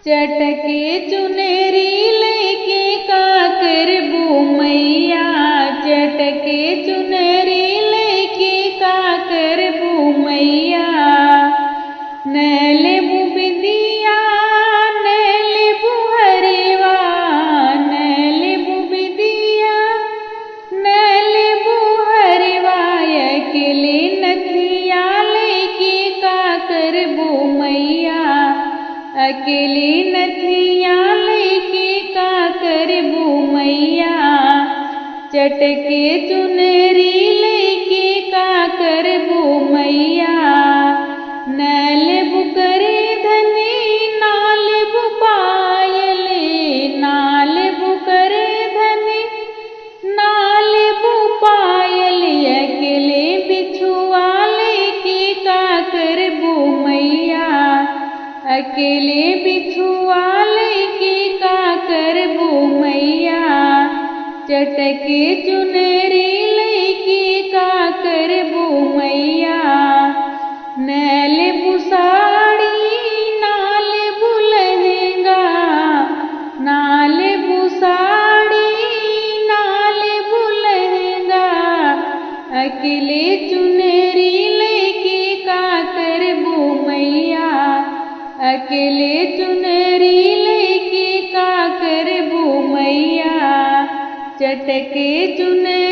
चटके चुनरी लेके का करबू मैया, चटके चुनरी लेके का करबू मैया। न लेबू बिंदिया न लेबू हरवा, न लेबू बिंदिया न लेबू हरवा। अकेले नथिया लेके का करबू मैया, अकेले नथिया लेके का करबू मैया। चटके चुनरी लेके का करबू मैया। न लेबू करे धनी ना लेबू पायले, ना लेबू करे धनी ना लेबू पायले। अकेले बिछुआ लेके का करबू मैया, अकेले बिछुआ लेके का करबू मैया। चटके चुनरी लेके का करबू मैया। न लेबू साड़ी ना लेबू लहंगा, ना लेबू साड़ी ना लेबू लहंगा। अकेले चुनरी लेके का करबू मैया, अकेले चुनरी लेके का करबू मैया। चटके चुनरी